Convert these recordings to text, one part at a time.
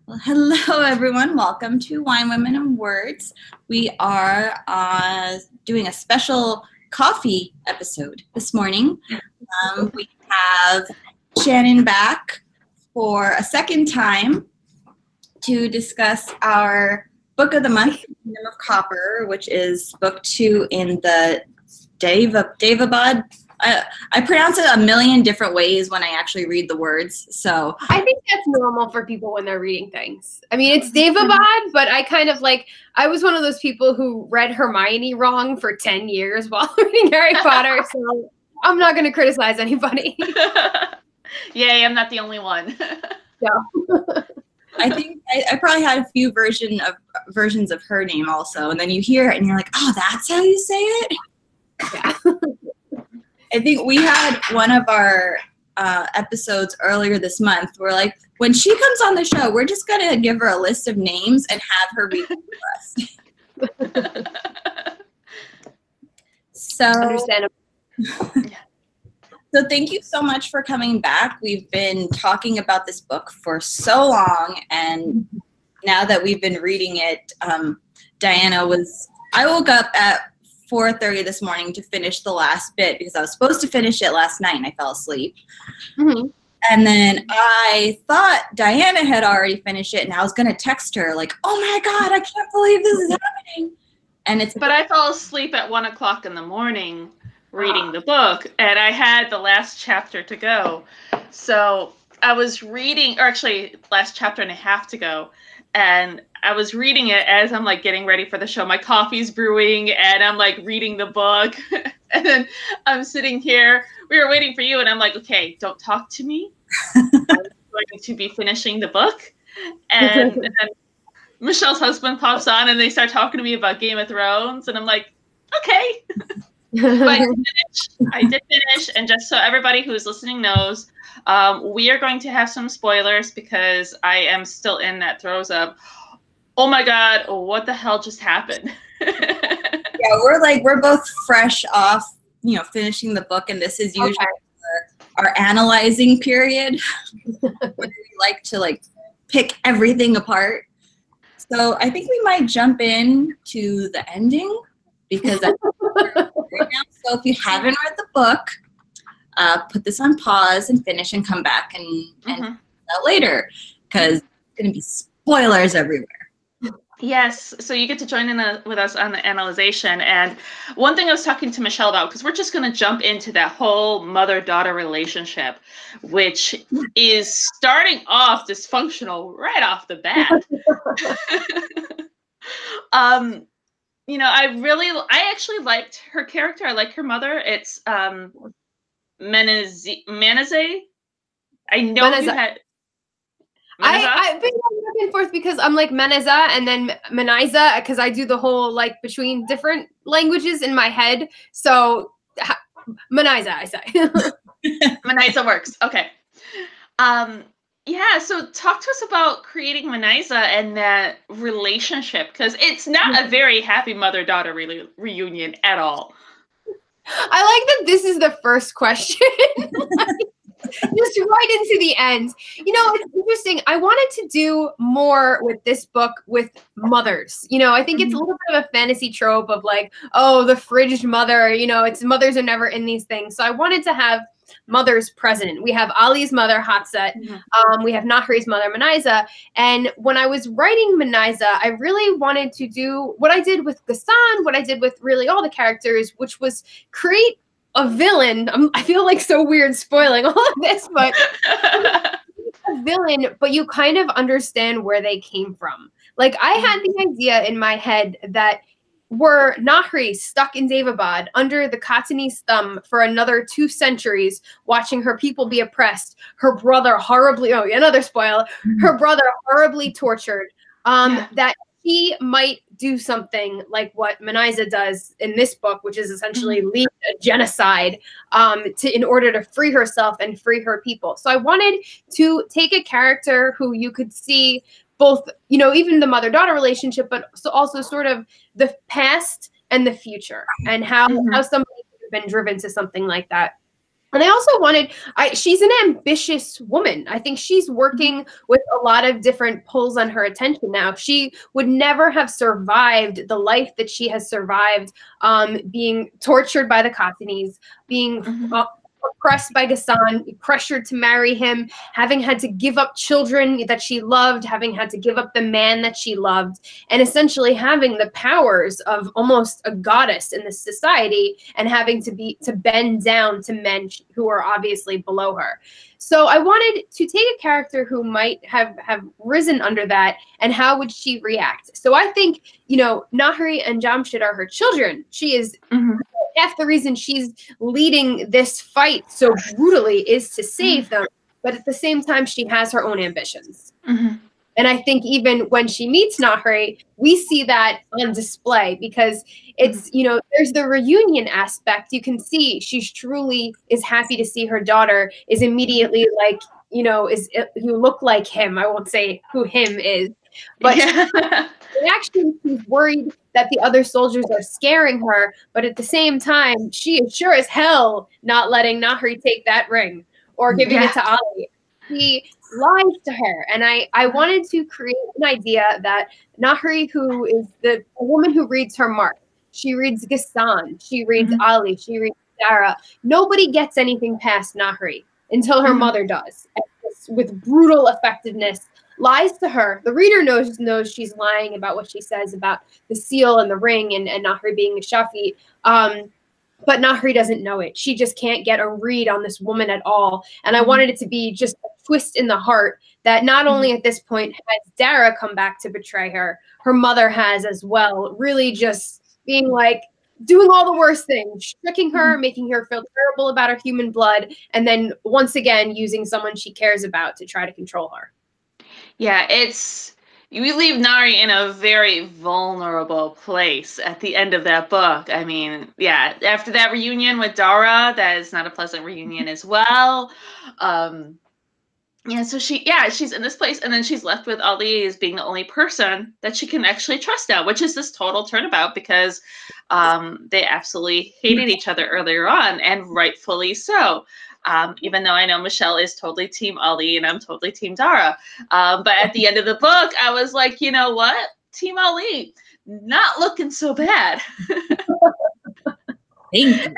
Well, hello, everyone. Welcome to Wine, Women, and Words. We are doing a special coffee episode this morning. We have Shannon back for a second time to discuss our book of the month, Kingdom of Copper, which is book 2 in the Daevabad. I pronounce it a million different ways when I actually read the words. So I think that's normal for people when they're reading things. I mean, it's Daevabad, but I was one of those people who read Hermione wrong for 10 years while reading Harry Potter, so I'm not going to criticize anybody. Yay, I'm not the only one. No. I think I probably had a few versions of her name also, and then you hear it and you're like, oh, that's how you say it? Yeah. I think we had one of our episodes earlier this month where, like, when she comes on the show, we're just going to give her a list of names and have her read them for us. So, Understandable. So thank you so much for coming back. We've been talking about this book for so long, and now that we've been reading it, I woke up at 4:30 this morning to finish the last bit because I was supposed to finish it last night and I fell asleep. Mm-hmm. And then I thought Diana had already finished it, and I was going to text her like, oh my God, I can't believe this is happening. But I fell asleep at 1 o'clock in the morning reading the book, and I had the last chapter to go. So I was reading, or actually last chapter and a half to go, and I was reading it as I'm like getting ready for the show. My coffee's brewing and I'm like reading the book. And then I'm sitting here, we were waiting for you, and I'm like, okay, don't talk to me. I'm going to be finishing the book. And then Michelle's husband pops on and they start talking to me about Game of Thrones, and I'm like, okay. But I did finish, and just so everybody who's listening knows, we are going to have some spoilers because I am still in that throes of, oh my God, what the hell just happened? Yeah, we're both fresh off, finishing the book, and this is usually our analyzing period where we like to pick everything apart. So I think we might jump in to the ending because that's right now. So if you haven't read the book, put this on pause and finish and come back and that later, because it's going to be spoilers everywhere. Yes, so you get to join in with us on the analyzation. And one thing I was talking to Michelle about, because we're just going to jump into that whole mother-daughter relationship, which is starting off dysfunctional right off the bat. I actually liked her character. I like her mother. It's Menezes. I know you had... I've been going back and forth because I'm like Meneza and then Menaiza, because I do the whole between different languages in my head. So Menaiza, I say. Menaiza works. Okay. Yeah, so talk to us about creating Menaiza and that relationship, because it's not a very happy mother-daughter reunion at all. I like that this is the first question. Just right into the end. It's interesting. I wanted to do more with this book with mothers. I think it's a little bit of a fantasy trope of the fridged mother, it's mothers are never in these things. So I wanted to have mothers present. We have Ali's mother, Hatset. We have Nahri's mother, Menaiza. And when I was writing Menaiza, I really wanted to do what I did with Ghassan, what I did with really all the characters, which was create a villain. I feel so weird spoiling all of this, but a villain, but you kind of understand where they came from. I had the idea in my head that were Nahri stuck in Daevabad under the Khatani's thumb for another 2 centuries, watching her people be oppressed, her brother horribly, another spoil, her brother horribly tortured, that he might do something like what Menaiza does in this book, which is essentially lead a genocide in order to free herself and free her people. So I wanted to take a character who you could see both, even the mother-daughter relationship, but also sort of the past and the future, and how somebody could have been driven to something like that. And I also wanted, she's an ambitious woman. I think she's working with a lot of different pulls on her attention now. She would never have survived the life that she has survived, being tortured by the Cockneys, being oppressed by Ghassan, pressured to marry him, having had to give up children that she loved, having had to give up the man that she loved, and essentially having the powers of almost a goddess in this society and having to bend down to men who are obviously below her. So I wanted to take a character who might have risen under that, and how would she react? So I think, Nahri and Jamshid are her children. She is half the reason she's leading this fight so brutally is to save them, but at the same time, she has her own ambitions. And I think even when she meets Nahri, we see that on display, because it's, there's the reunion aspect. You can see she truly is happy to see her daughter, is immediately like, who look like him. I won't say who him is, but actually she's worried that the other soldiers are scaring her. But at the same time, she is sure as hell not letting Nahri take that ring or giving it to Ali. He lies to her. And I wanted to create an idea that Nahri, who is the woman who reads her mark, she reads Ghassan, she reads Ali, she reads Dara. Nobody gets anything past Nahri until her mother does, with brutal effectiveness. Lies to her. The reader knows she's lying about what she says about the seal and the ring and Nahri being a Shafi. But Nahri doesn't know it. She just can't get a read on this woman at all. And I wanted it to be just a twist in the heart that not only at this point has Dara come back to betray her, her mother has as well, really just being like, doing all the worst things, tricking her, making her feel terrible about her human blood, and then once again using someone she cares about to try to control her. Yeah, we leave Nahri in a very vulnerable place at the end of that book. I mean, yeah, after that reunion with Dara, that is not a pleasant reunion as well. So she's in this place, and then she's left with Ali as being the only person that she can actually trust now, which is this total turnabout, because they absolutely hated each other earlier on, and rightfully so. Even though I know Michelle is totally Team Ali and I'm totally Team Dara. But at the end of the book, I was like, you know what? Team Ali, not looking so bad. Thank you.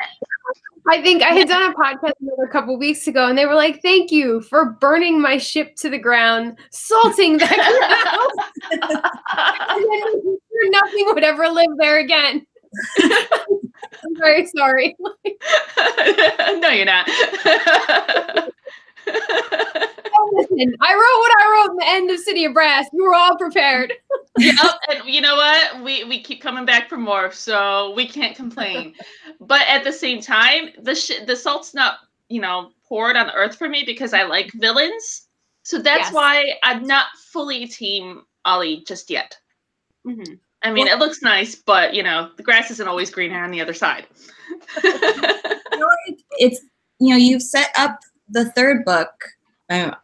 I think I had done a podcast a couple weeks ago, and they were like, thank you for burning my ship to the ground, salting that ground, and then nothing would ever live there again. I'm very sorry. No, you're not. Listen, I wrote what I wrote in the end of City of Brass. You were all prepared. Yep, and you know what? We keep coming back for more, so we can't complain. But at the same time, the salt's not, poured on the earth for me, because I like villains. So that's why I'm not fully Team Ali just yet. I mean, it looks nice, but, the grass isn't always greener on the other side. It's, you've set up the third book.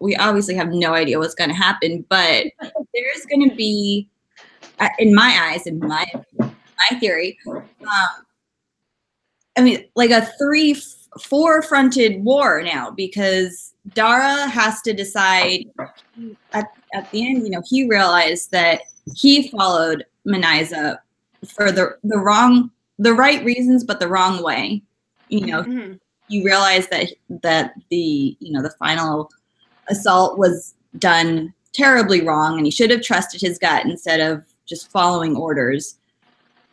We obviously have no idea what's going to happen, but there's going to be, in my eyes, in my theory, like a 3-4 war now, because Dara has to decide at the end, he realized that he followed Manaiza for the right reasons, but the wrong way. You realize that the final assault was done terribly wrong, and he should have trusted his gut instead of just following orders.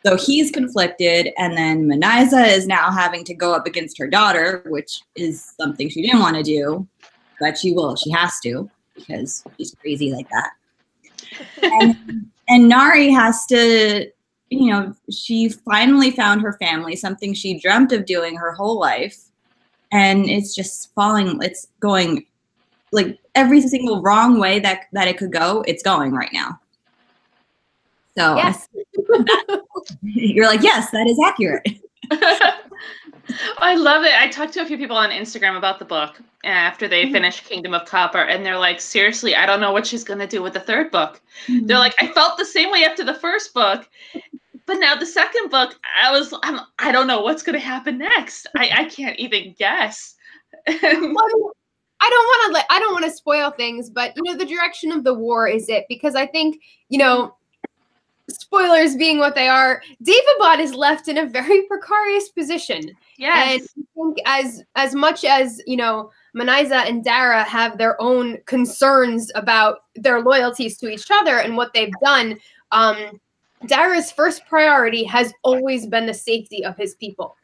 So he's conflicted, and then Manaiza is now having to go up against her daughter, which is something she didn't want to do, but she has to, because she's crazy like that. And Nahri has to, she finally found her family, something she dreamt of doing her whole life. And it's just it's going like every single wrong way that it could go, it's going right now. So yes. You're like, yes, that is accurate. I love it. I talked to a few people on Instagram about the book after they finished Kingdom of Copper, and they're like, seriously, I don't know what she's going to do with the third book. They're like, I felt the same way after the first book, but now the second book, I don't know what's going to happen next. I can't even guess. Well, I don't want to spoil things, but you know, the direction of the war is it, because I think, you know, spoilers being what they are, Daevabad is left in a very precarious position. Yes. And I think as much as, you know, Manyza and Dara have their own concerns about their loyalties to each other and what they've done, Dara's first priority has always been the safety of his people.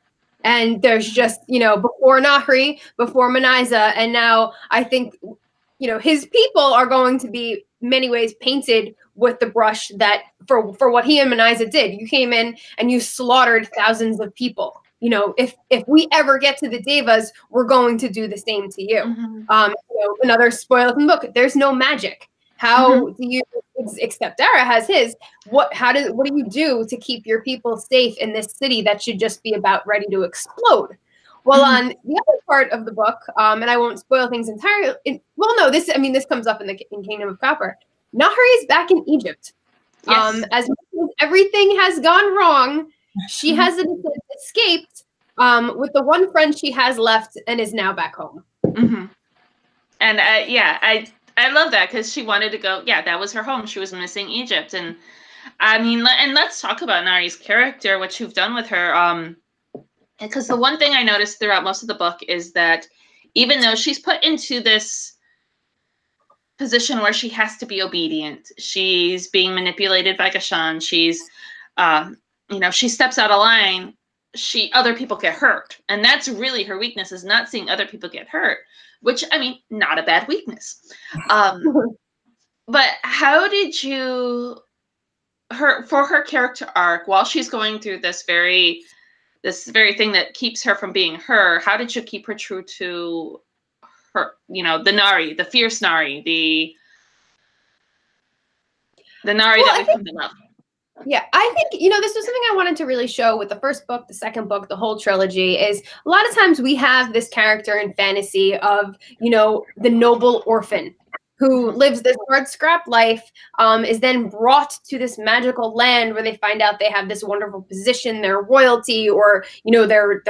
And there's just, you know, before Nahri, before Manyza, and now I think, you know, his people are going to be many ways painted with the brush that for what he and Manyza did. You came in and you slaughtered thousands of people. You know, if we ever get to the Devas, we're going to do the same to you. You know, another spoiler from the book, there's no magic. How do you, except Dara has his, what do you do to keep your people safe in this city that should just be about ready to explode? Well, on the other part of the book, and I won't spoil things entirely. This comes up in Kingdom of Copper. Nahri is back in Egypt. Yes. As everything has gone wrong, she has escaped with the one friend she has left and is now back home. And I love that, because she wanted to go. Yeah, that was her home. She was missing Egypt, and I mean, and let's talk about Nahri's character, what you've done with her. Because the one thing I noticed throughout most of the book is that even though she's put into this position where she has to be obedient, she's being manipulated by Gashan, she's, you know, she steps out of line, other people get hurt. And that's really her weakness, is not seeing other people get hurt, which, I mean, not a bad weakness. But how did you, for her character arc, while she's going through this very thing that keeps her from being her, how did you keep her true to her, you know, the Nahri, the fierce Nahri, the Nahri that we've come to love? Yeah, I think, you know, this was something I wanted to really show with the first book, the second book, the whole trilogy, is a lot of times we have this character in fantasy of, you know, the noble orphan who lives this hard scrap life, is then brought to this magical land where they find out they have this wonderful position, they're royalty, or, you know, they're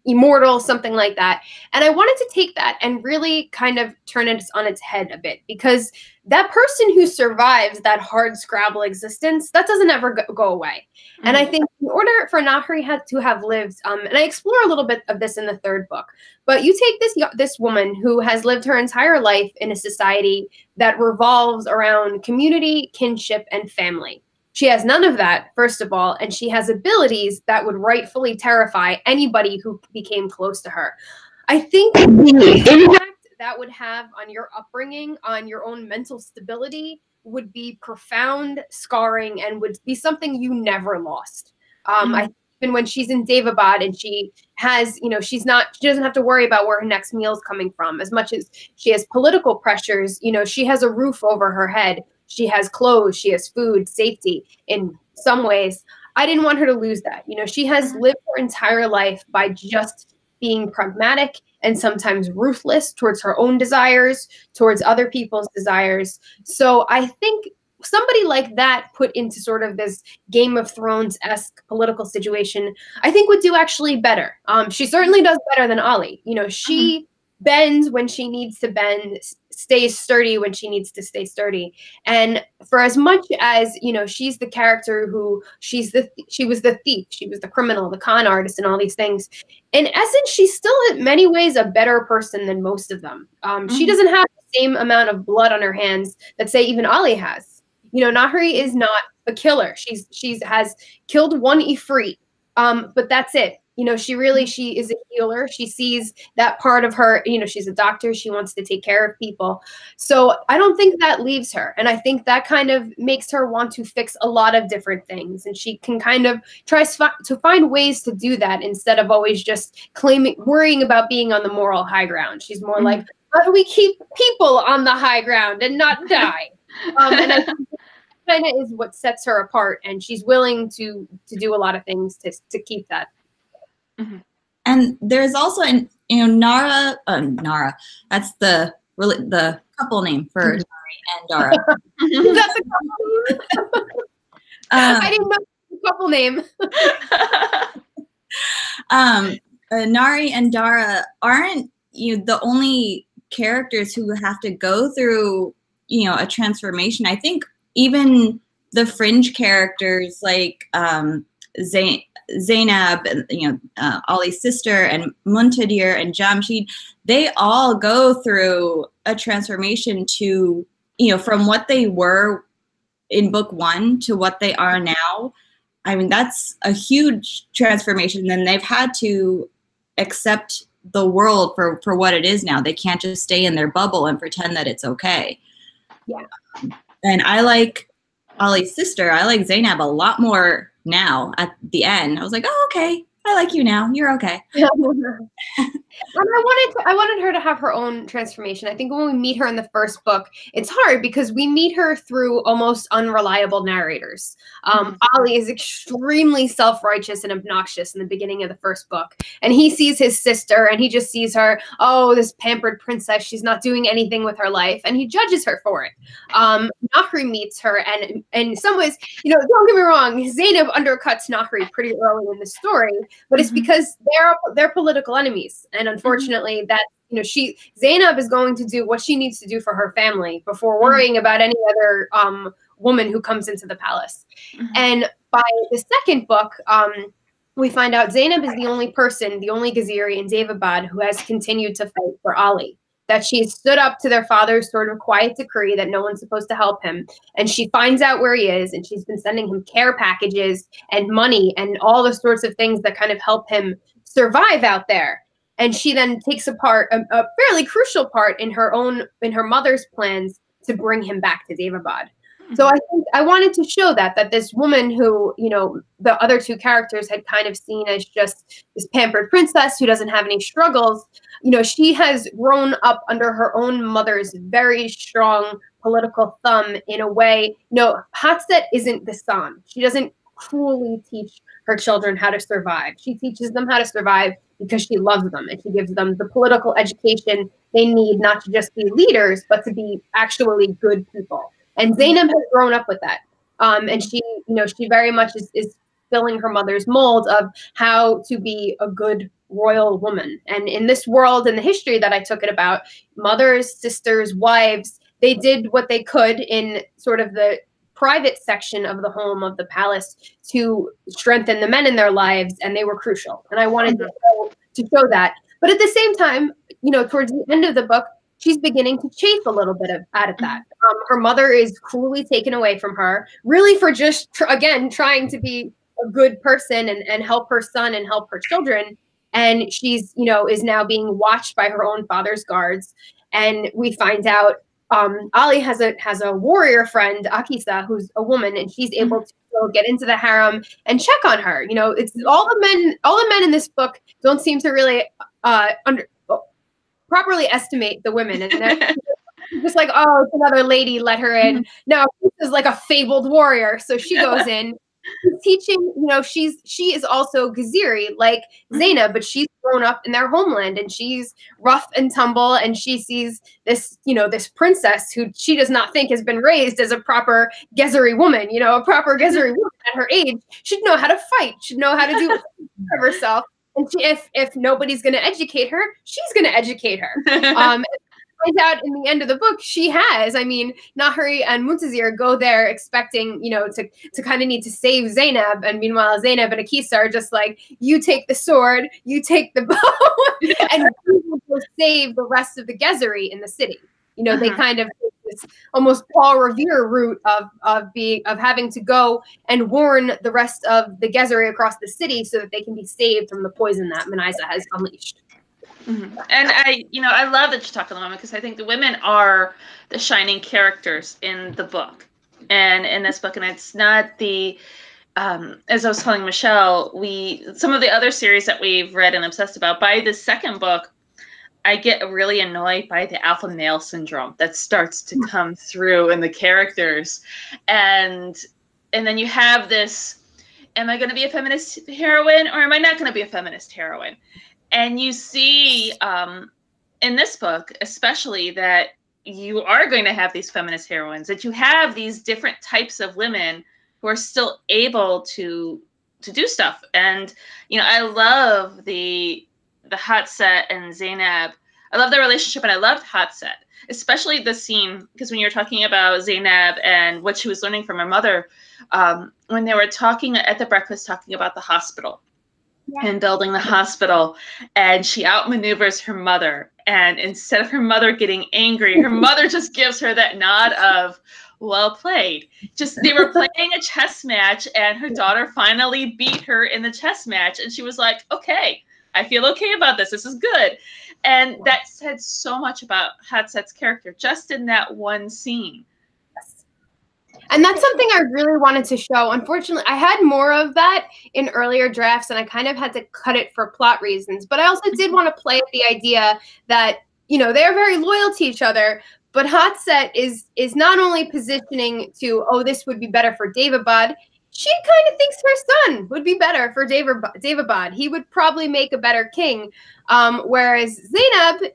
immortal, something like that. And I wanted to take that and really kind of turn it on its head a bit, because that person who survives that hard scrabble existence, that doesn't ever go away. And I think in order for Nahri to have lived, and I explore a little bit of this in the third book, but you take this woman who has lived her entire life in a society that revolves around community, kinship, and family. She has none of that, first of all, and she has abilities that would rightfully terrify anybody who became close to her. I think the impact that would have on your upbringing, on your own mental stability, would be profound, scarring, and would be something you never lost. I think even when she's in Daevabad and she has, you know, she doesn't have to worry about where her next meal is coming from. As much as she has political pressures, you know, she has a roof over her head. She has clothes, she has food, safety in some ways. I didn't want her to lose that. You know, she has lived her entire life by just being pragmatic and sometimes ruthless towards her own desires, towards other people's desires. So I think somebody like that put into sort of this Game of Thrones-esque political situation, I think would do actually better. She certainly does better than Ollie. You know, she bends when she needs to bend, stays sturdy when she needs to stay sturdy. And for as much as, you know, she's the character who she was the thief, she was the criminal, the con artist, and all these things. In essence, she's still in many ways a better person than most of them. She doesn't have the same amount of blood on her hands that, say, even Ollie has. You know, Nahri is not a killer. She has killed one Ifrit, but that's it. You know, she is a healer. She sees that part of her, you know, she's a doctor. She wants to take care of people. So I don't think that leaves her. And I think that kind of makes her want to fix a lot of different things. And she can kind of try to find ways to do that instead of always just worrying about being on the moral high ground. She's more like, how do we keep people on the high ground and not die? And I think kind of is what sets her apart. And she's willing to do a lot of things to keep that. And there's also, you know, Nara. That's the couple name for Nahri and Dara. That's a couple name. I didn't know the couple name. Nari and Dara aren't the only characters who have to go through a transformation. I think even the fringe characters like Zainab, Ali's sister, and Muntadir and Jamshid, they all go through a transformation to from what they were in book 1 to what they are now. I mean, that's a huge transformation. Then they've had to accept the world for what it is now. They can't just stay in their bubble and pretend that it's okay. Yeah. And I like Ali's sister. I like Zainab a lot more now at the end. I was like, oh, okay. I like you now. You're okay. And I wanted her to have her own transformation. I think when we meet her in the first book, it's hard because we meet her through almost unreliable narrators. Ali is extremely self-righteous and obnoxious in the beginning of the first book. And he sees his sister and he just sees her, oh, this pampered princess. She's not doing anything with her life. And he judges her for it. Nahri meets her. And in some ways, don't get me wrong, Zainab undercuts Nahri pretty early in the story. But it's because they're political enemies. And unfortunately, that Zainab is going to do what she needs to do for her family before worrying about any other woman who comes into the palace. And by the second book, we find out Zainab is the only person, the only Gaziri in Daevabad who has continued to fight for Ali. That she stood up to their father's sort of quiet decree that no one's supposed to help him. And she finds out where he is, and she's been sending him care packages and money and all the sorts of things that kind of help him survive out there. And she then takes a fairly crucial part in her mother's plans to bring him back to Daevabad. So I think I wanted to show that this woman who, the other two characters had kind of seen as just this pampered princess who doesn't have any struggles, she has grown up under her own mother's very strong political thumb in a way. Hatset isn't the son. She doesn't cruelly teach her children how to survive. She teaches them how to survive because she loves them and she gives them the political education they need, not to just be leaders, but to be actually good people. And Zainab has grown up with that. And she very much is filling her mother's mold of how to be a good royal woman. And in this world, in the history that I took it about, mothers, sisters, wives, they did what they could in sort of the private section of the home of the palace to strengthen the men in their lives, and they were crucial. And I wanted to show that. But at the same time, towards the end of the book, she's beginning to chafe a little bit out of that. Her mother is cruelly taken away from her, really for just, again, trying to be a good person and help her son and help her children. And she's, is now being watched by her own father's guards. And we find out Ali has a warrior friend, Akisa, who's a woman, and she's able to get into the harem and check on her. It's all the men in this book don't seem to really properly estimate the women, and they're just like, oh, it's another lady, let her in. No, this is like a fabled warrior, so she goes in. She's teaching, she is also Gaziri like Zainab, but she's grown up in their homeland and she's rough and tumble, and she sees this, this princess who she does not think has been raised as a proper Gezeri woman, a proper Gezeri woman at her age should know how to fight, should know how to do for herself. And if nobody's going to educate her, she's going to educate her. Finds out in the end of the book she has. I mean, Nahri and Muntazir go there expecting, to kind of need to save Zainab, and meanwhile Zainab and Akisa are just like, you take the sword, you take the bow, and we will go save the rest of the Gezeri in the city. They kind of take this almost Paul Revere route of having to go and warn the rest of the Gezeri across the city so that they can be saved from the poison that Manaisa has unleashed. And I love that you talk about the women, because I think the women are the shining characters in the book and in this book. And it's not the, as I was telling Michelle, some of the other series that we've read and obsessed about, by the second book, I get really annoyed by the alpha male syndrome that starts to come through in the characters. And then you have this, am I going to be a feminist heroine or am I not going to be a feminist heroine? And you see in this book, especially, that you are going to have these feminist heroines, that you have these different types of women who are still able to do stuff. And, I love the the Hatset and Zainab. I love their relationship, and I loved Hatset, especially the scene, because when you're talking about Zainab and what she was learning from her mother, when they were talking at the breakfast, talking about the hospital and building the hospital, and she outmaneuvers her mother. And instead of her mother getting angry, her mother just gives her that nod of, well played. Just, they were playing a chess match, and her daughter finally beat her in the chess match. And she was like, okay, I feel okay about this. This is good. And that said so much about Hatset's character, just in that one scene. And that's something I really wanted to show. Unfortunately, I had more of that in earlier drafts, and I kind of had to cut it for plot reasons. But I also did want to play at the idea that, you know, they're very loyal to each other, but Hatset is not only positioning to, oh, this would be better for Daevabad. She kind of thinks her son would be better for Daevabad. He would probably make a better king, whereas Zainab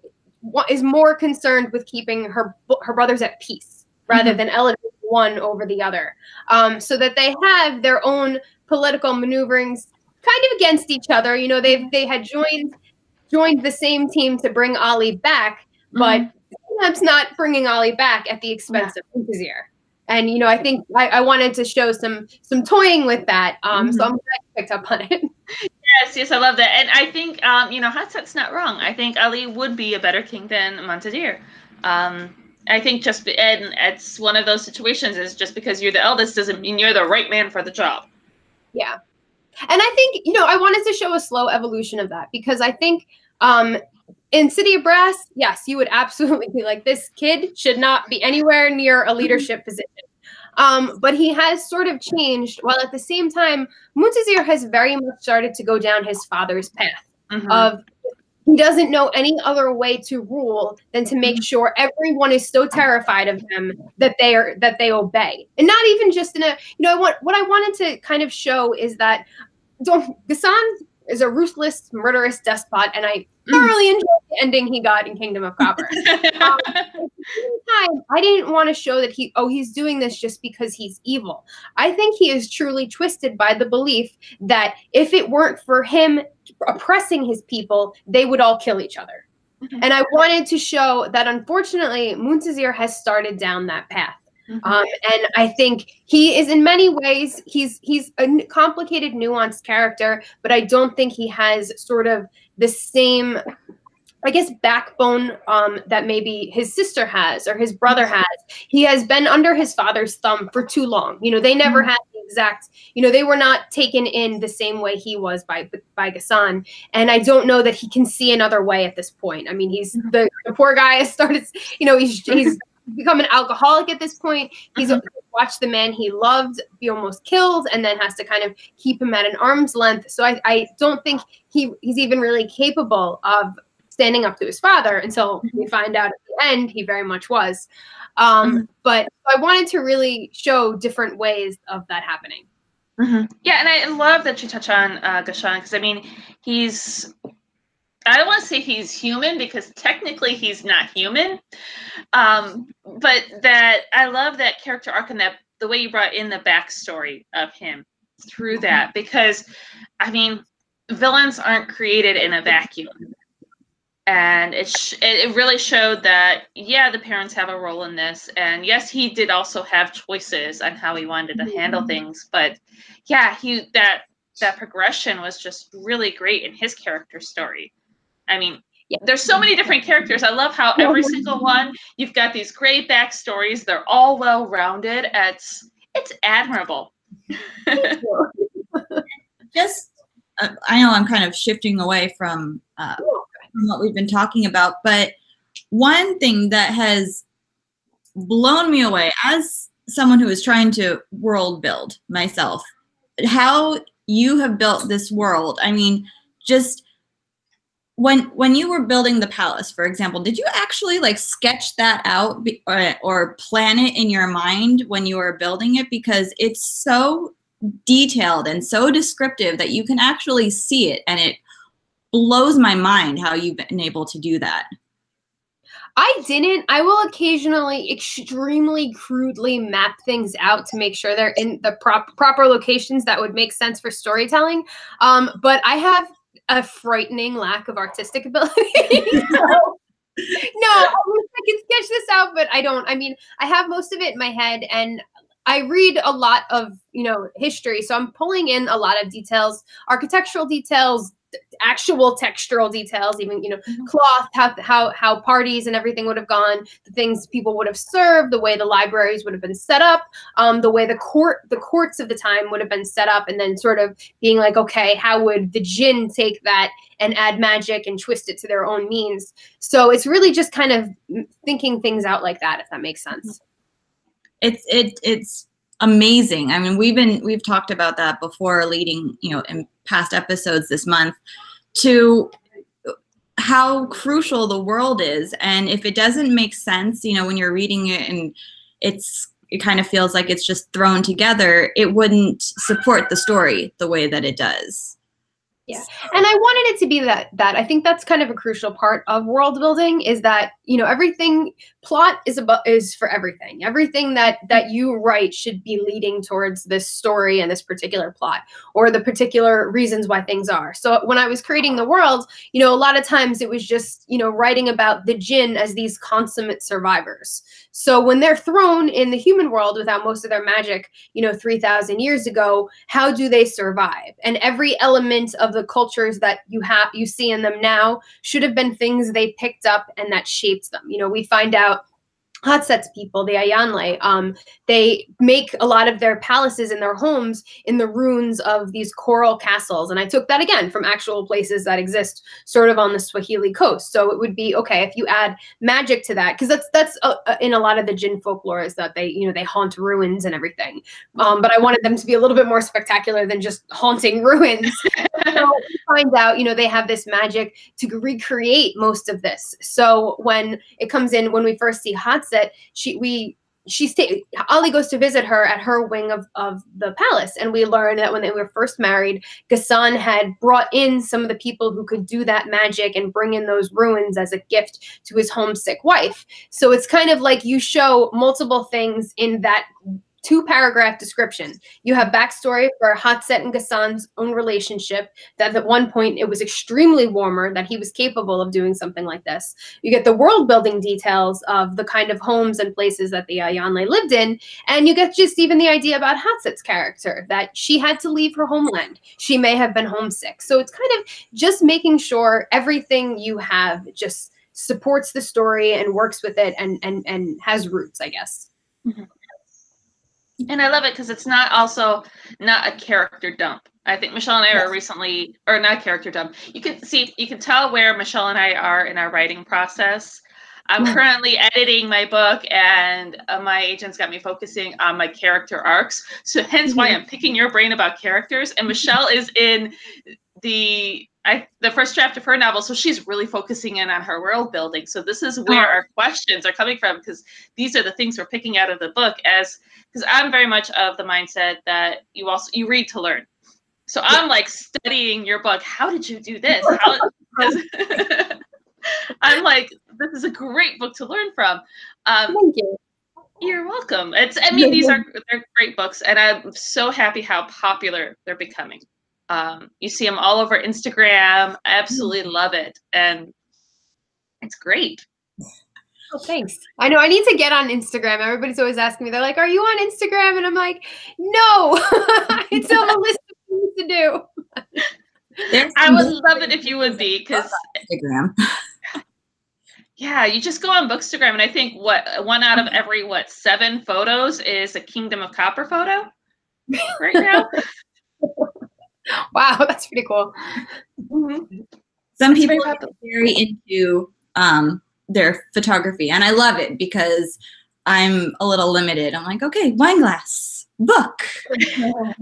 is more concerned with keeping her brothers at peace rather than elevating one over the other, so that they have their own political maneuverings kind of against each other. You know, they had joined the same team to bring Ali back, but Zainab's not bringing Ali back at the expense of Muntazir. And, you know, I think I wanted to show some toying with that. So I'm glad you picked up on it. Yes, I love that. And I think, you know, Hatset's not wrong. I think Ali would be a better king than Muntazir. I think and it's one of those situations, is just because you're the eldest doesn't mean you're the right man for the job. Yeah. And I think, you know, I wanted to show a slow evolution of that, because I think in City of Brass, yes, you would absolutely be like, this kid should not be anywhere near a leadership position. But he has sort of changed, while at the same time, Muntazir has very much started to go down his father's path of, he doesn't know any other way to rule than to make sure everyone is so terrified of him that they obey. And not even just in a, you know, what I wanted to kind of show is that Ghassan is a ruthless, murderous despot, and I thoroughly enjoyed the ending he got in Kingdom of Copper. At the same time, I didn't want to show that he's doing this just because he's evil. I think he is truly twisted by the belief that if it weren't for him oppressing his people, they would all kill each other. And I wanted to show that, unfortunately, Muntazir has started down that path. And I think he is, in many ways, he's a complicated, nuanced character, but I don't think he has sort of the same, I guess, backbone that maybe his sister has or his brother has. He has been under his father's thumb for too long. You know, they never had the exact, you know, they were not taken in the same way he was by Ghassan. And I don't know that he can see another way at this point. I mean, he's the poor guy has started, you know, he's become an alcoholic at this point. He's watched the man he loved be almost killed, and then has to kind of keep him at an arm's length. So I don't think he's even really capable of standing up to his father, until we find out at the end he very much was. But I wanted to really show different ways of that happening. Yeah, and I love that you touch on Ghassan, because I mean, I don't want to say he's human, because technically he's not human, but that I love that character arc and that the way you brought in the backstory of him through that, because I mean, villains aren't created in a vacuum, and it really showed that, yeah, the parents have a role in this, and yes, he did also have choices on how he wanted to handle things, but yeah, that progression was just really great in his character story. I mean, there's so many different characters. I love how every single one, you've got these great backstories. They're all well-rounded. It's admirable. Just, I know I'm kind of shifting away from what we've been talking about, but one thing that has blown me away as someone who is trying to world build myself, how you have built this world. I mean, just when you were building the palace, for example, did you actually like sketch that out or plan it in your mind when you were building it? Because it's so detailed and so descriptive that you can actually see it, and it blows my mind how you've been able to do that. I didn't. I will occasionally extremely crudely map things out to make sure they're in the proper locations that would make sense for storytelling. But I have a frightening lack of artistic ability. So, no, I wish I could sketch this out, but I don't. I mean, I have most of it in my head, and I read a lot of, history. So I'm pulling in a lot of details, architectural details, actual textural details, even, cloth, how parties and everything would have gone, the things people would have served, the way the libraries would have been set up, the way the courts of the time would have been set up, and then sort of being like, okay, how would the jinn take that and add magic and twist it to their own means? So it's really just kind of thinking things out like that, if that makes sense. It's amazing. I mean, we've talked about that before, leading, in past episodes this month, to how crucial the world is. And if it doesn't make sense, when you're reading it and it kind of feels like it's just thrown together, it wouldn't support the story the way that it does. Yeah. And I wanted it to be that I think that's kind of a crucial part of world building, is that, everything, plot is for everything. Everything that you write should be leading towards this story and this particular plot, or the particular reasons why things are. So when I was creating the world, a lot of times it was just, writing about the jinn as these consummate survivors. So when they're thrown in the human world without most of their magic, 3,000 years ago, how do they survive? And every element of the cultures that you see in them now should have been things they picked up and that shaped them. We find out Hatset's people, the Ayanle, they make a lot of their palaces and their homes in the ruins of these coral castles. And I took that again from actual places that exist sort of on the Swahili coast. So it would be, okay, if you add magic to that, because that's in a lot of the jinn folklore, is that they haunt ruins and everything. But I wanted them to be a little bit more spectacular than just haunting ruins. So we find out, they have this magic to recreate most of this. So when it comes in, when we first see Hatset, Ali goes to visit her at her wing of the palace, and we learn that when they were first married, Ghassan had brought in some of the people who could do that magic and bring in those ruins as a gift to his homesick wife. So it's kind of like you show multiple things in that 2-paragraph description. You have backstory for Hatset and Ghassan's own relationship, that at one point it was extremely warmer, that he was capable of doing something like this. You get the world building details of the kind of homes and places that the Ayanle lived in, and you get just even the idea about Hatset's character, that she had to leave her homeland. She may have been homesick. So it's kind of just making sure everything you have just supports the story and works with it and has roots, I guess. Mm-hmm. And I love it because it's not a character dump. I think Michelle and I are recently, or not character dump. You can tell where Michelle and I are in our writing process. I'm currently editing my book, and my agent's got me focusing on my character arcs. So hence why I'm picking your brain about characters. And Michelle is in the first draft of her novel, so she's really focusing in on her world building. So this is where our questions are coming from, because these are the things we're picking out of the book, because I'm very much of the mindset that you read to learn. So I'm like studying your book. How did you do this? I'm like, this is a great book to learn from. Thank you. You're welcome. They're great books, and I'm so happy how popular they're becoming. You see them all over Instagram. I absolutely love it, and it's great. Oh, thanks. I know I need to get on Instagram. Everybody's always asking me. They're like, "Are you on Instagram?" And I'm like, "No, it's on the list of things to do." I would love it if you would be, because Instagram. Yeah, you just go on Bookstagram, and I think one out of every 7 photos is a Kingdom of Copper photo right now. Wow, that's pretty cool. Mm-hmm. Some people are very into their photography, and I love it because I'm a little limited. I'm like, okay, wine glass, book, done.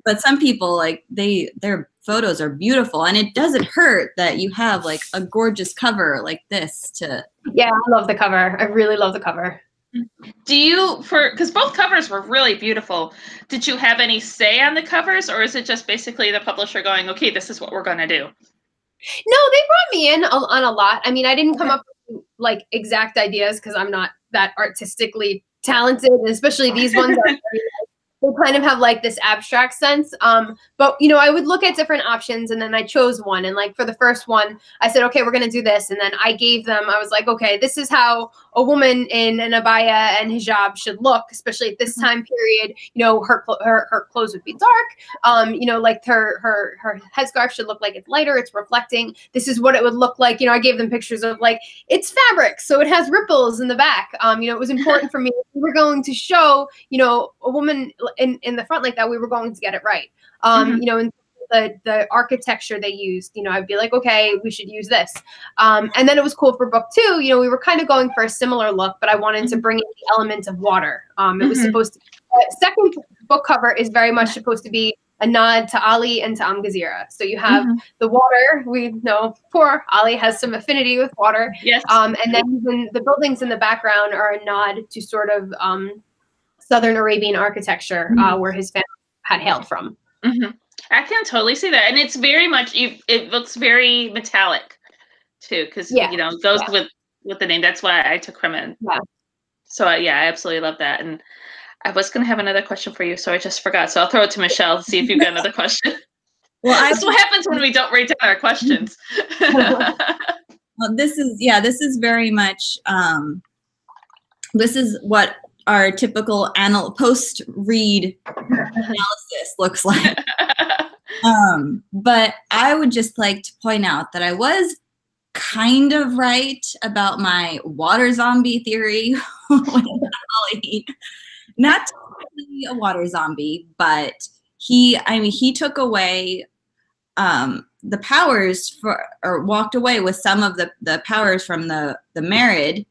But some people, like, their photos are beautiful, and it doesn't hurt that you have like a gorgeous cover like this to. Yeah, I love the cover. I really love the cover. Do you, because both covers were really beautiful, did you have any say on the covers, or is it just basically the publisher going, okay, this is what we're going to do? No, they brought me in on a lot. I mean, I didn't come up with like exact ideas because I'm not that artistically talented, and especially these ones are very they kind of have like this abstract sense. But you know, I would look at different options and then I chose one. And like for the first one, I said, okay, we're going to do this. And then I gave them, I was like, okay, this is how a woman in an abaya and hijab should look, especially at this time period. You know, her clothes would be dark. You know, like her headscarf should look like it's lighter, it's reflecting. This is what it would look like. You know, I gave them pictures of like, it's fabric, so it has ripples in the back. You know, it was important for me. We were going to show, you know, a woman in the front like that, we were going to get it right. You know, in the architecture they used, you know, I'd be like, okay, we should use this. And then it was cool for book 2. You know, we were kind of going for a similar look, but I wanted to bring in the element of water. It was supposed to, second book cover is very much supposed to be a nod to Ali and to Amgazira. So you have the water. We know poor Ali has some affinity with water. Yes. And then even the buildings in the background are a nod to sort of Southern Arabian architecture, where his family had hailed from. I can totally see that, and it's very much. It looks very metallic, too, because you know, goes with the name. That's why I took from it. Yeah. So yeah, I absolutely love that. And I was going to have another question for you, so I just forgot. So I'll throw it to Michelle to see if you've got another question. Well, that's what happens when we don't write down our questions. Well, this is very much. This is what our typical post-read analysis looks like. But I would just like to point out that I was kind of right about my water zombie theory with Ollie. Not totally a water zombie, but he took away the powers or walked away with some of the powers from the Merid,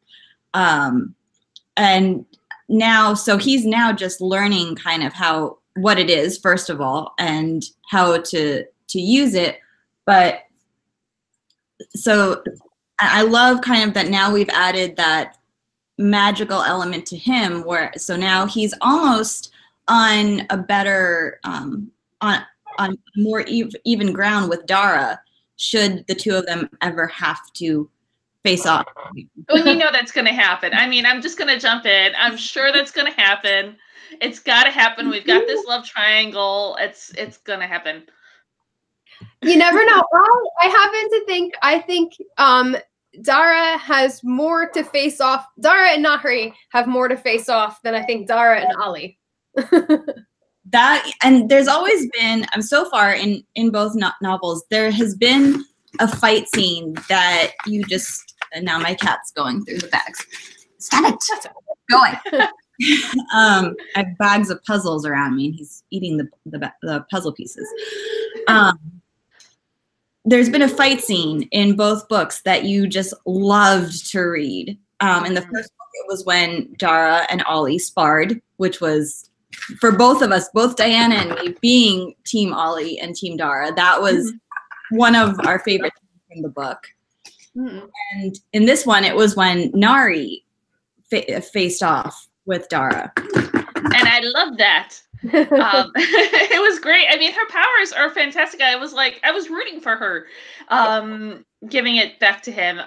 and now, so he's now just learning kind of what it is, first of all, and how to use it. But so I love kind of that now we've added that magical element to him, so now he's almost on a better, on more even ground with Dara, should the two of them ever have to face off. Well, you know that's going to happen. I mean, I'm just going to jump in. I'm sure that's going to happen. It's got to happen. We've got this love triangle. It's going to happen. You never know. I happen to think, Dara has more to face off. Dara and Nahri have more to face off than I think Dara and Ali. And there's always been, so far in both novels, there has been a fight scene that you just, and now my cat's going through the bags. Stop it. Going. I have bags of puzzles around me and he's eating the puzzle pieces. There's been a fight scene in both books that you just loved to read. In the first book, it was when Dara and Ollie sparred, which was, for both of us, both Diana and me, being Team Ollie and Team Dara, that was one of our favorite things in the book. And in this one, it was when Nari faced off with Dara. And I love that. It was great. I mean, her powers are fantastic. I was rooting for her, giving it back to him.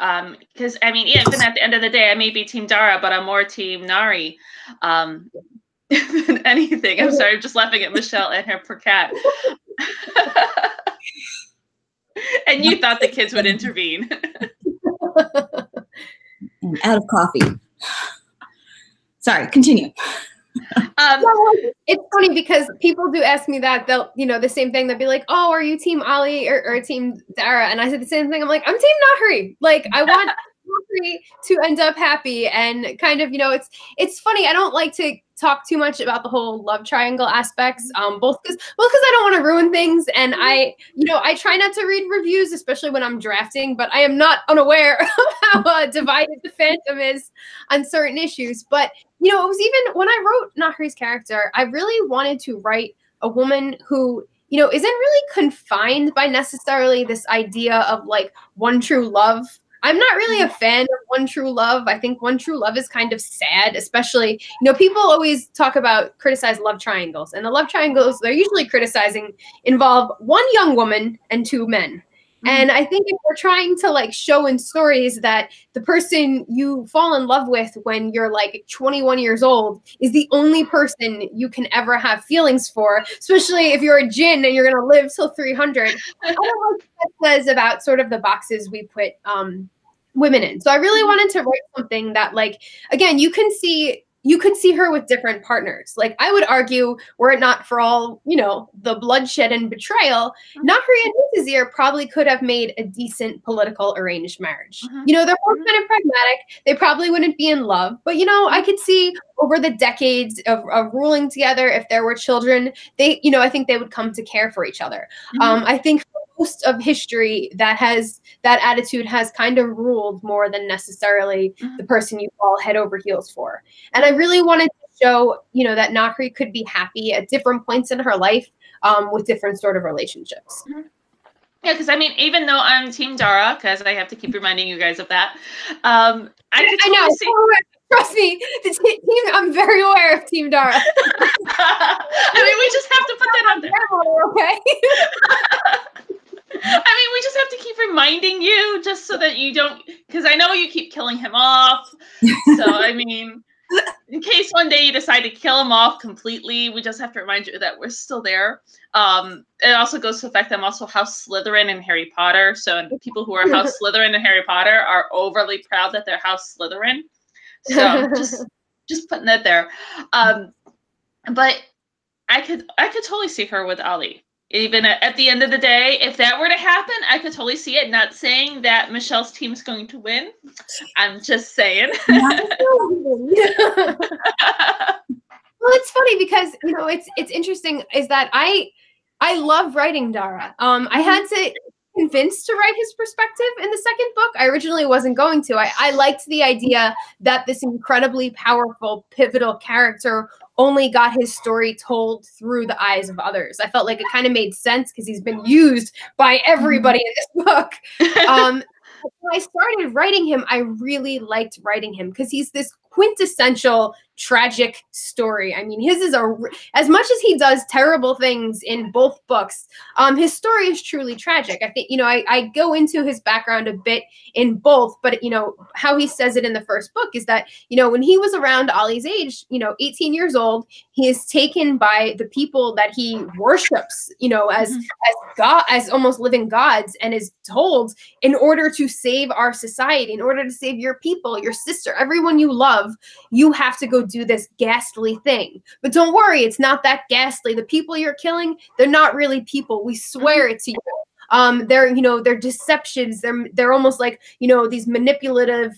Because I mean, even at the end of the day, I may be Team Dara, but I'm more Team Nari than anything. I'm sorry, I'm just laughing at Michelle and her poor cat. And you thought the kids would intervene. I'm out of coffee. Sorry, continue. It's funny because people do ask me that. They'll, the same thing. They'll be like, "Oh, are you Team Ali or Team Dara?" And I said the same thing. I'm like, "I'm Team Nahri. Like, I want Nahri to end up happy." And kind of, it's funny. I don't like to talk too much about the whole love triangle aspects, both because I don't want to ruin things, and I try not to read reviews, especially when I'm drafting. But I am not unaware of how divided the fandom is on certain issues. But it was even when I wrote Nahri's character, I really wanted to write a woman who, isn't really confined by necessarily this idea of like one true love. I'm not really a fan of one true love. I think one true love is kind of sad, especially, people always criticize love triangles, and the love triangles they're usually criticizing involve one young woman and two men. And I think if we're trying to like show in stories that the person you fall in love with when you're like 21 years old is the only person you can ever have feelings for, especially if you're a djinn and you're going to live till 300, I don't know what that says about sort of the boxes we put women in. So I really wanted to write something that, like, again, you could see her with different partners. Like, I would argue, were it not for all, you know, the bloodshed and betrayal, Nahri and Intezir probably could have made a decent political arranged marriage. You know, they're both kind of pragmatic. They probably wouldn't be in love, but, you know, I could see over the decades of ruling together, if there were children, they, you know, I think they would come to care for each other. I think for most of history, that attitude has kind of ruled more than necessarily the person you fall head over heels for. And I really wanted to show, you know, that Nahri could be happy at different points in her life with different sort of relationships. Yeah, because I mean, even though I'm Team Dara, because I have to keep reminding you guys of that, I know. See. Trust me, the team. I'm very aware of Team Dara. I mean, we just have to put that on there. Okay. I mean, we just have to keep reminding you, just so that you don't, because I know you keep killing him off. So, I mean, in case one day you decide to kill him off completely, we just have to remind you that we're still there. It also goes to the fact that I'm also House Slytherin in Harry Potter. So people who are House Slytherin in Harry Potter are overly proud that they're House Slytherin. So just putting that there. But I could totally see her with Ali. Even at the end of the day, if that were to happen, I could totally see it. Not saying that Michelle's team is going to win. I'm just saying. Well, it's funny because, you know, it's interesting is that I love writing Dara. I had to convinced to write his perspective in the second book. I originally wasn't going to. I liked the idea that this incredibly powerful, pivotal character only got his story told through the eyes of others. I felt like it kind of made sense because he's been used by everybody in this book. When I started writing him, I really liked writing him because he's this quintessential tragic story. I mean, his is as much as he does terrible things in both books, his story is truly tragic. I think, you know, I go into his background a bit in both, but, you know, how he says it in the first book is that, you know, when he was around Ollie's age, you know, 18 years old, he is taken by the people that he worships, you know, as God, as almost living gods, and is told, in order to save our society, in order to save your people, your sister, everyone you love, you have to go do this ghastly thing. But don't worry, it's not that ghastly. The people you're killing, they're not really people. We swear it to you. They're, you know, they're deceptions. They're almost like, you know, these manipulative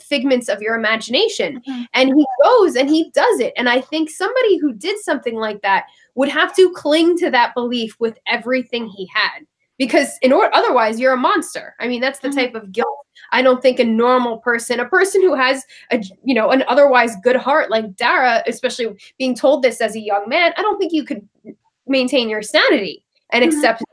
figments of your imagination. And he goes and he does it. And I think somebody who did something like that would have to cling to that belief with everything he had. Because otherwise you're a monster. I mean, that's the type of guilt I don't think a normal person, a person who has a, you know, an otherwise good heart like Dara, especially being told this as a young man, I don't think you could maintain your sanity and accept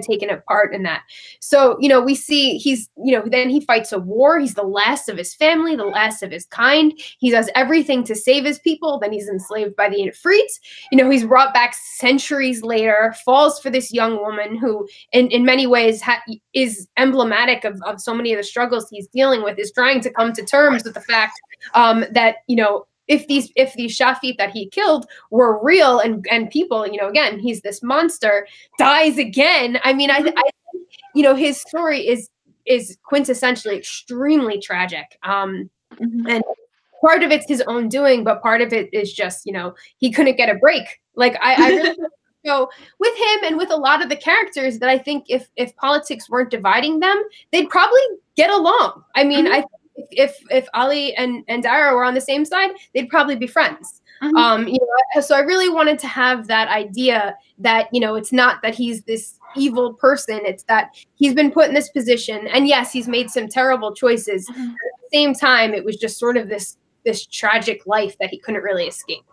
taken a part in that. So, you know, we see he's, you know, then he fights a war. He's the last of his family, the last of his kind. He does everything to save his people. Then he's enslaved by the Ifrits. You know, he's brought back centuries later, falls for this young woman who in many ways is emblematic of so many of the struggles he's dealing with, is trying to come to terms with the fact that, you know, if these Shafit that he killed were real and people, you know, again, he's this monster, dies again. I mean, I think, you know, his story is quintessentially extremely tragic. And part of it's his own doing, but part of it is just, you know, he couldn't get a break. Like I really so with him and with a lot of the characters that I think if politics weren't dividing them, they'd probably get along. I mean, I if Ali and Dara were on the same side, they'd probably be friends. You know, so I really wanted to have that idea that, you know, it's not that he's this evil person, it's that he's been put in this position, and yes, he's made some terrible choices. At the same time, it was just sort of this tragic life that he couldn't really escape.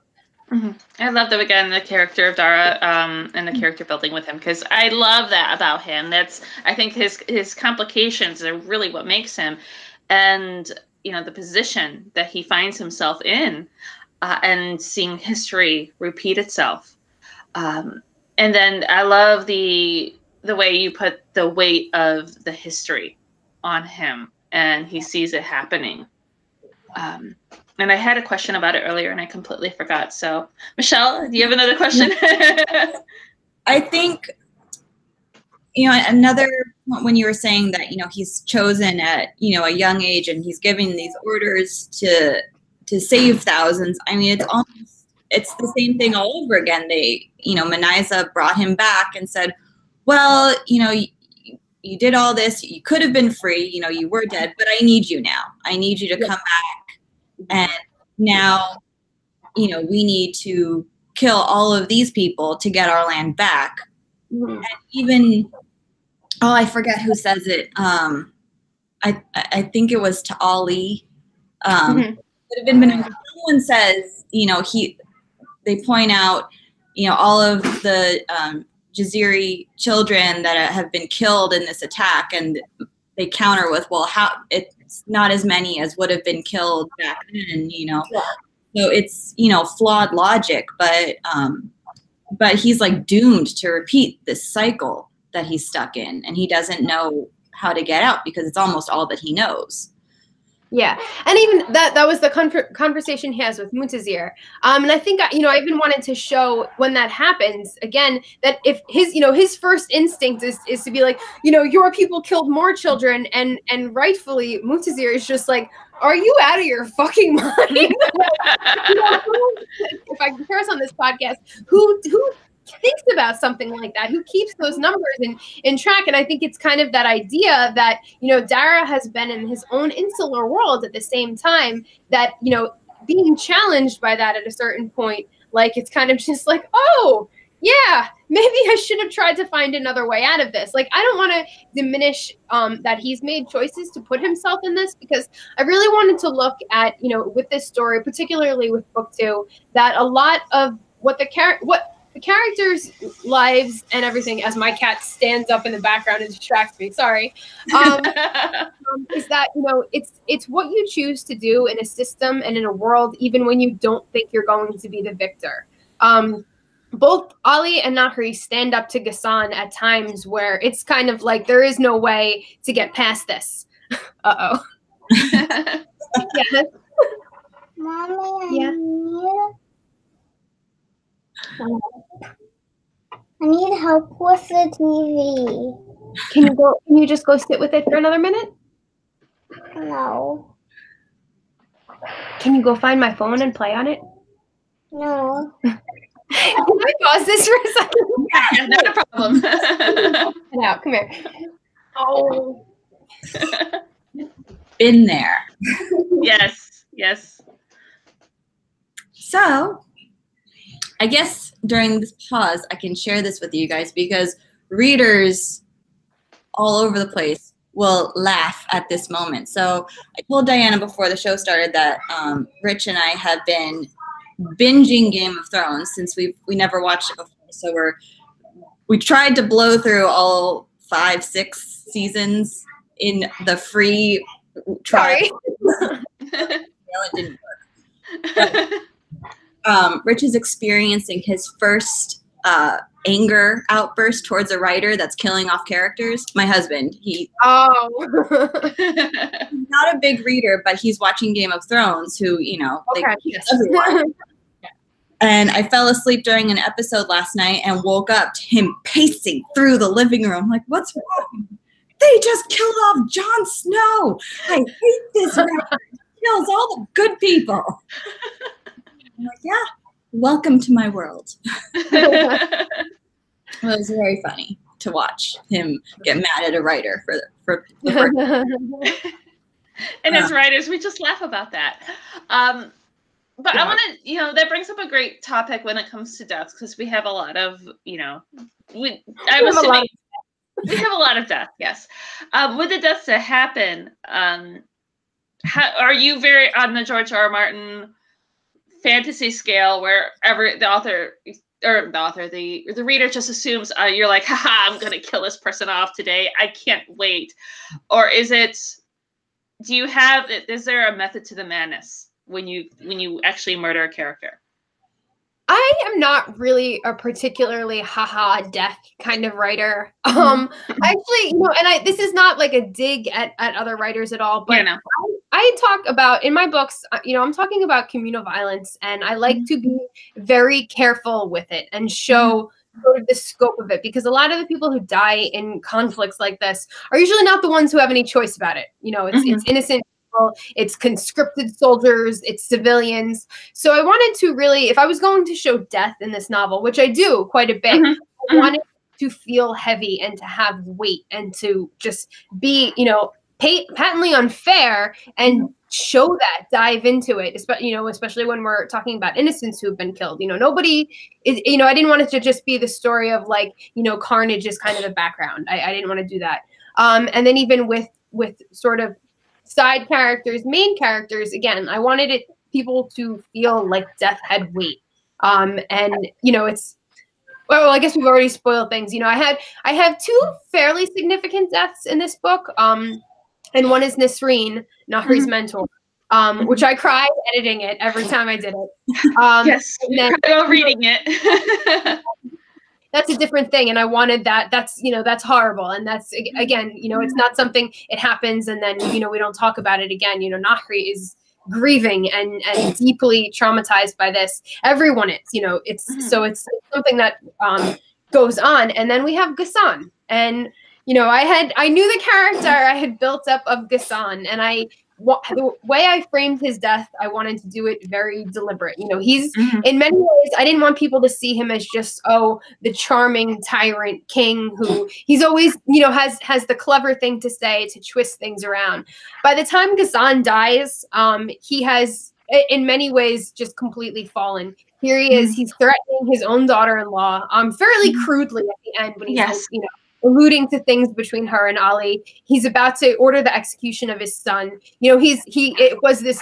I love that, again, the character of Dara and the character building with him, because I love that about him. That's, I think his complications are really what makes him. And, you know, the position that he finds himself in, and seeing history repeat itself. And then I love the the way you put the weight of the history on him, and he sees it happening. And I had a question about it earlier, and I completely forgot. So, Michelle, do you have another question? I think, another when you were saying that, he's chosen at, a young age, and he's giving these orders to save thousands. I mean, it's the same thing all over again. They, Manaiza brought him back and said, well, you did all this. You could have been free. You were dead, but I need you now. I need you to come back. And now, we need to kill all of these people to get our land back. Mm-hmm. And even, I forget who says it. I think it was to Ali. Mm-hmm. Could have been someone says, they point out, all of the Jaziri children that have been killed in this attack, and they counter with, well, how it's not as many as would have been killed back then, Yeah. So it's, flawed logic, but he's like doomed to repeat this cycle that he's stuck in, and he doesn't know how to get out because it's almost all that he knows. Yeah, and even that was the conversation he has with Muntazir. And I think, I even wanted to show when that happens, again, that if his first instinct is to be like, your people killed more children, and rightfully Muntazir is just like, are you out of your fucking mind? If I compare us on this podcast, who thinks about something like that, who keeps those numbers in track? And I think it's kind of that idea that, Dara has been in his own insular world at the same time, that, being challenged by that at a certain point, like, it's kind of just like, oh, yeah, maybe I should have tried to find another way out of this. Like, I don't want to diminish that he's made choices to put himself in this, because I really wanted to look at, with this story, particularly with book 2, that a lot of what the characters' lives and everything, as my cat stands up in the background and distracts me, sorry, is that, it's what you choose to do in a system and in a world, even when you don't think you're going to be the victor. Both Ali and Nahri stand up to Ghassan at times where it's kind of like there is no way to get past this. Uh-oh. Yes. Mommy, Yeah. I need help with the TV. Can you just go sit with it for another minute? No. Can you go find my phone and play on it? No. Can I pause this for a second? Yeah, not a problem. Get out. Come here. Oh. Been there. Yes. So, I guess during this pause, I can share this with you guys, because readers all over the place will laugh at this moment. So I told Diana before the show started that Rich and I have been binging Game of Thrones since we never watched it before. So we tried to blow through all 5-6 seasons in the free trial. No, it didn't work. But, Rich is experiencing his first anger outburst towards a writer that's killing off characters. My husband, he's not a big reader, but he's watching Game of Thrones, who, everyone. And I fell asleep during an episode last night and woke up to him pacing through the living room. I'm like, what's wrong? They just killed off Jon Snow. I hate this writer. He kills all the good people. I'm like, yeah, welcome to my world. It was very funny to watch him get mad at a writer for And as writers, we just laugh about that. But I want to, that brings up a great topic when it comes to death, because we have a lot of, we have a lot of death, yes. With the deaths that happen, are you very on the George R. R. Martin fantasy scale, where the reader just assumes you're like, haha, I'm gonna kill this person off today, I can't wait? Or is there a method to the madness when you actually murder a character? I I am not really a particularly haha death kind of writer. Actually, and this is not like a dig at other writers at all, but I talk about in my books, I'm talking about communal violence, and I like to be very careful with it and show sort of the scope of it, because a lot of the people who die in conflicts like this are usually not the ones who have any choice about it. It's innocent people, it's conscripted soldiers, it's civilians. So I wanted to really, if I was going to show death in this novel, which I do quite a bit, I wanted to feel heavy and to have weight and to just be, patently unfair and show that, dive into it, especially when we're talking about innocents who've been killed. Nobody is, I didn't want it to just be the story of like, carnage is kind of the background. I didn't want to do that. And then even with sort of side characters, main characters, again, I wanted people to feel like death had weight. And it's, well, I guess we've already spoiled things. I have two fairly significant deaths in this book. And one is Nasreen, Nahri's mentor, which I cried editing it every time I did it. Yes, I'm reading it. That's a different thing, and I wanted that. That's horrible, and that's again, it's not something. It happens, and then we don't talk about it again. Nahri is grieving and deeply traumatized by this. Everyone is, so it's something that goes on, and then we have Ghassan, and I knew the character I had built up of Ghassan, and the way I framed his death, I wanted to do it very deliberate. He's in many ways, I didn't want people to see him as just, the charming tyrant king who he's always, has the clever thing to say to twist things around. By the time Ghassan dies, he has, in many ways, just completely fallen. Here he is, he's threatening his own daughter-in-law, fairly crudely at the end when he's, alluding to things between her and Ali. He's about to order the execution of his son. It was this,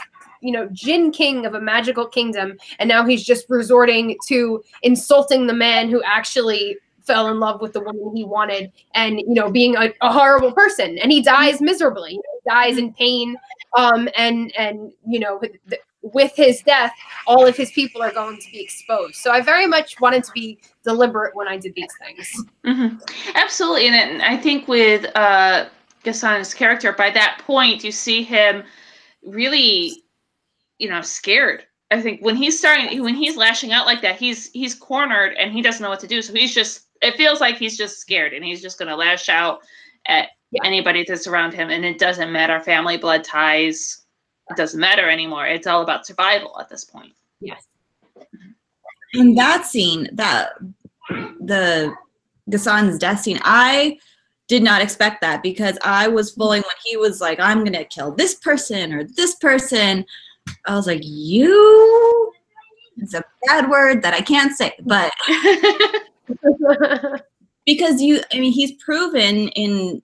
Jinn king of a magical kingdom, and now he's just resorting to insulting the man who actually fell in love with the woman he wanted, and being a horrible person. And he dies miserably. He dies in pain. With his death, all of his people are going to be exposed. So I very much wanted to be deliberate when I did these things. Absolutely. And I think with Ghassan's character, by that point, you see him really, scared. I think when he's lashing out like that, he's cornered and he doesn't know what to do. So it feels like he's just scared, and he's just going to lash out at anybody that's around him. And it doesn't matter, family, blood ties. It doesn't matter anymore. It's all about survival at this point. Yes. And that scene, the Ghassan's death scene, I did not expect that, because I was fully, when he was like, I'm going to kill this person or this person, I was like, it's a bad word that I can't say, but because he's proven in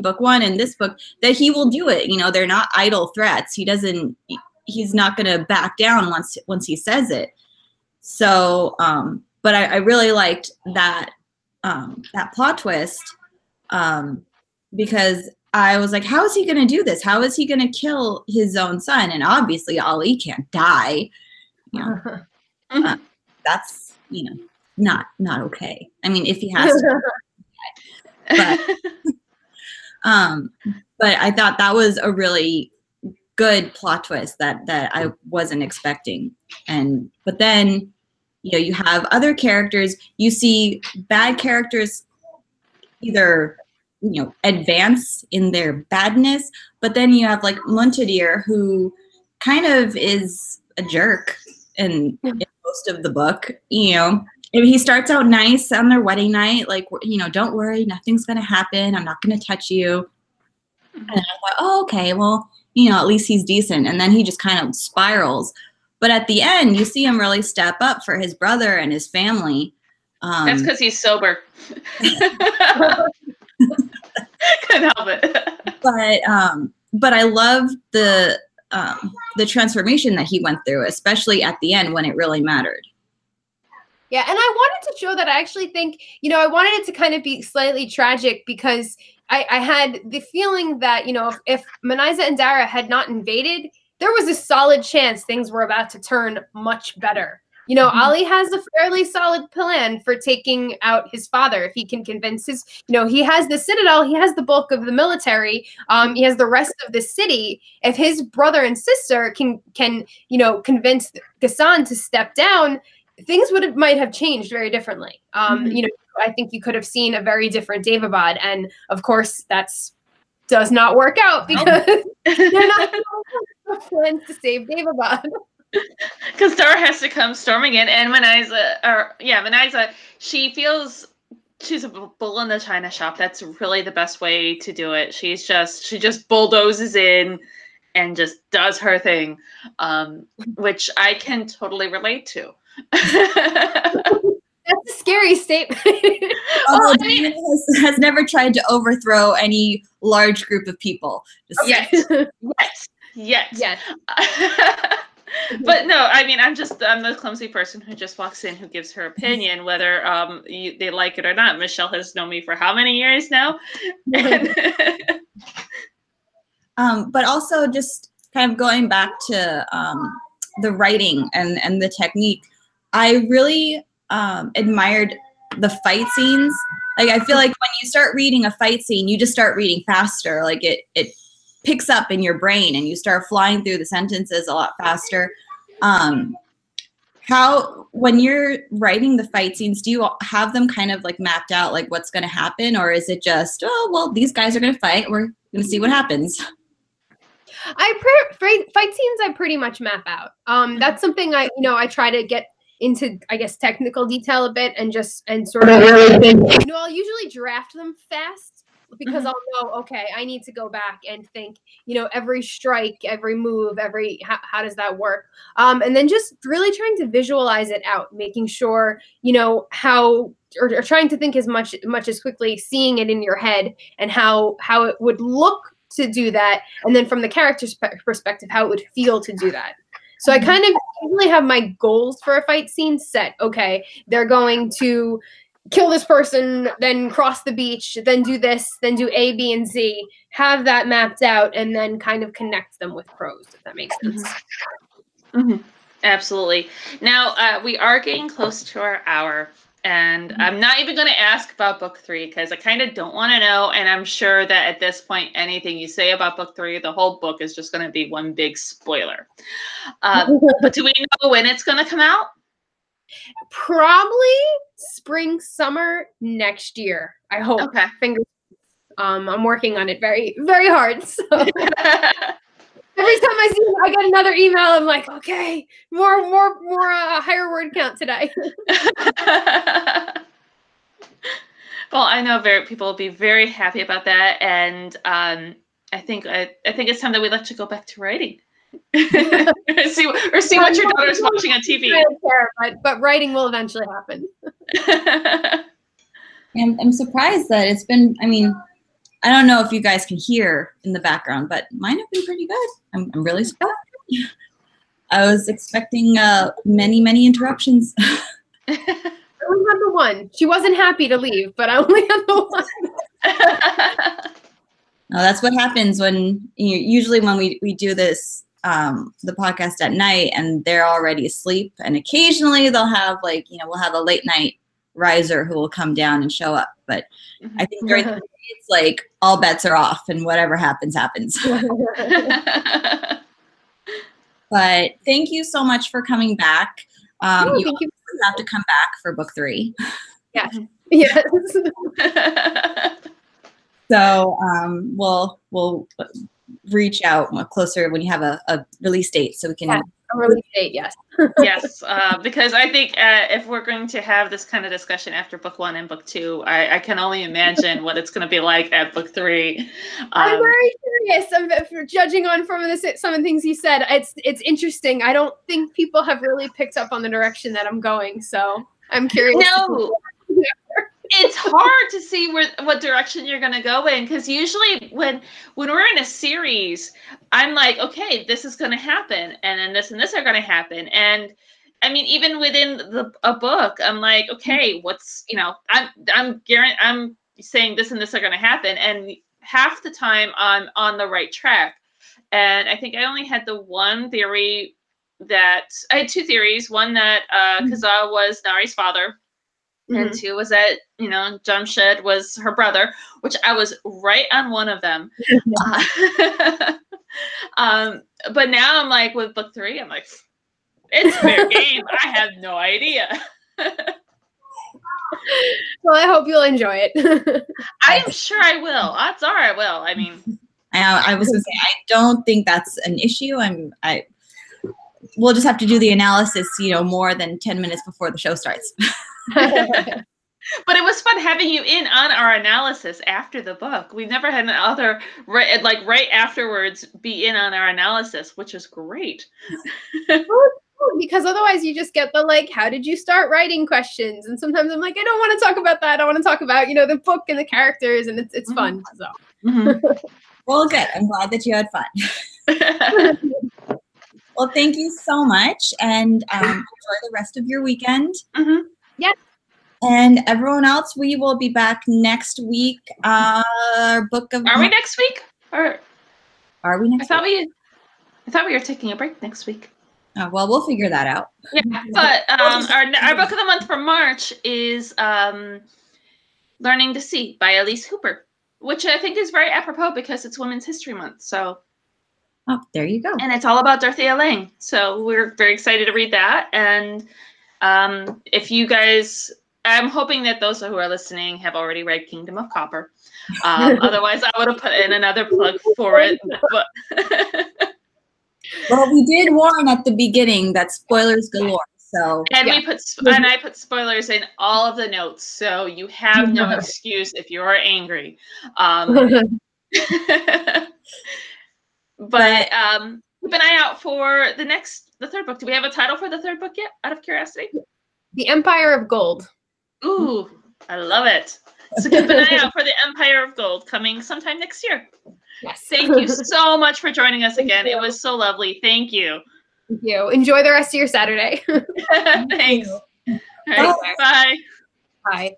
book one and this book that he will do it. They're not idle threats. He's not going to back down once he says it. So, but I really liked that plot twist, because I was like, how is he going to do this? How is he going to kill his own son? And obviously Ali can't die. That's, not okay. If he has to but I thought that was a really good plot twist that I wasn't expecting. But then, you have other characters, you see bad characters either, advance in their badness, but then you have like Muntadir, who kind of is a jerk in most of the book. He starts out nice on their wedding night, like, don't worry, nothing's going to happen. I'm not going to touch you. And I thought, oh, okay, well, at least he's decent. And then he just kind of spirals. But at the end, you see him really step up for his brother and his family. That's because he's sober. Couldn't help it. But I love the transformation that he went through, especially at the end when it really mattered. Yeah, and I wanted to show that I actually think, I wanted it to kind of be slightly tragic, because I had the feeling that, if Manaiza and Dara had not invaded, there was a solid chance things were about to turn much better. You know, Ali has a fairly solid plan for taking out his father. If he can convince his, you know, he has the citadel, he has the bulk of the military, he has the rest of the city. If his brother and sister can you know, convince Ghassan to step down, things might have changed very differently. You know, I think you could have seen a very different Daevabad, and of course does not work out because they're not plans to save Daevabad. Because Dara has to come storming in, and Meniza, she feels she's a bull in the china shop. That's really the best way to do it. She just bulldozes in and just does her thing, which I can totally relate to. That's a scary statement. Although Diana has never tried to overthrow any large group of people. Yes. But no, I mean, I'm the clumsy person who just walks in, who gives her opinion, whether they like it or not. Michelle has known me for how many years now? But also just kind of going back to the writing and the technique, I really admired the fight scenes. Like, I feel like when you start reading a fight scene, you just start reading faster. Like it picks up in your brain and you start flying through the sentences a lot faster. When you're writing the fight scenes, do you have them kind of like mapped out, like what's going to happen? Or is it just, oh, well, these guys are going to fight, we're going to see what happens? Fight scenes I pretty much map out. That's something I try to get into, I guess, technical detail a bit and sort of really think, you know, I'll usually draft them fast because I'll know, okay, I need to go back and think, you know, every strike, every move, how does that work? And then just really trying to visualize it out, making sure, you know, or trying to think as much as quickly, seeing it in your head and how it would look to do that. And then from the character's perspective, how it would feel to do that. So I kind of usually have my goals for a fight scene set. Okay, they're going to kill this person, then cross the beach, then do this, then do A, B, and Z, have that mapped out, and then kind of connect them with prose, if that makes sense. Absolutely. Now, we are getting close to our hour, and I'm not even going to ask about book 3 because I kind of don't want to know, and I'm sure that at this point, anything you say about book 3, the whole book is just going to be one big spoiler. But do we know when it's going to come out? Probably spring, summer next year. I hope. Okay. Fingers. I'm working on it very, very hard. So every time I see it, I get another email. I'm like, okay, more higher word count today. Well, I know people will be very happy about that, and I think it's time that we let you go back to writing. see what your daughter's watching on TV. But writing will eventually happen. I'm surprised that it's been, I mean, I don't know if you guys can hear in the background, but mine have been pretty good. I'm really surprised. I was expecting many interruptions. I only had the one. She wasn't happy to leave, but I only had the one. No, that's what happens when usually when we do this the podcast at night and they're already asleep, and occasionally they'll have we'll have a late night riser who will come down and show up, but I think during the day it's like all bets are off and whatever happens. But thank you so much for coming back. You have to come back for book 3. Yeah. Yes. So we'll reach out closer when you have a release date, so we can. Yeah, a release date, yes. Yes, because I think if we're going to have this kind of discussion after book 1 and book 2, I can only imagine what it's going to be like at book 3. I'm very curious. Judging on some of the things he said, it's interesting. I don't think people have really picked up on the direction that I'm going, so I'm curious. No. It's hard to see what direction you're going to go in, because usually when we're in a series, I'm like, okay, this is going to happen, and then this and this are going to happen, and I mean, even within a book, I'm like, okay, I'm saying this and this are going to happen, and half the time I'm on the right track, and I think I only had the one theory that I had two theories. One that Kaza was Nari's father, and two was that, you know, Jamshed was her brother, which I was right on one of them. But now I'm like, with book 3, I'm like, it's fair game. I have no idea. Well, I hope you'll enjoy it. I'm sure I will. Odds are I will. I mean, I was going to say, I don't think that's an issue. We'll just have to do the analysis, you know, more than 10 minutes before the show starts. But it was fun having you in on our analysis after the book. We've never had another right afterwards be in on our analysis, which is great. Because otherwise you just get the like, how did you start writing questions? And sometimes I'm like, I don't want to talk about that. I want to talk about, you know, the book and the characters, and it's fun. So. Well, good. I'm glad that you had fun. Well, thank you so much, and enjoy the rest of your weekend. Yes. And everyone else, we will be back next week. Our book of Are we next week? Or are we next week? I thought we were taking a break next week. Oh, well, we'll figure that out. Yeah, but our book of the month for March is Learning to See by Elise Hooper, which I think is very apropos because it's Women's History Month. So, oh, there you go. And it's all about Dorothea Lange. So we're very excited to read that. And if you guys, I'm hoping that those who are listening have already read Kingdom of Copper. Otherwise, I would have put in another plug for it. But well, we did warn at the beginning that spoilers galore. So and I put spoilers in all of the notes, so you have no excuse if you are angry. But keep an eye out for the third book. Do we have a title for the third book yet? Out of curiosity. The Empire of Gold. Ooh, I love it. So keep an eye out for the Empire of Gold coming sometime next year. Yes. Thank you so much for joining us again. It was so lovely. Thank you. Thank you. Enjoy the rest of your Saturday. Thanks. All right, bye. Bye.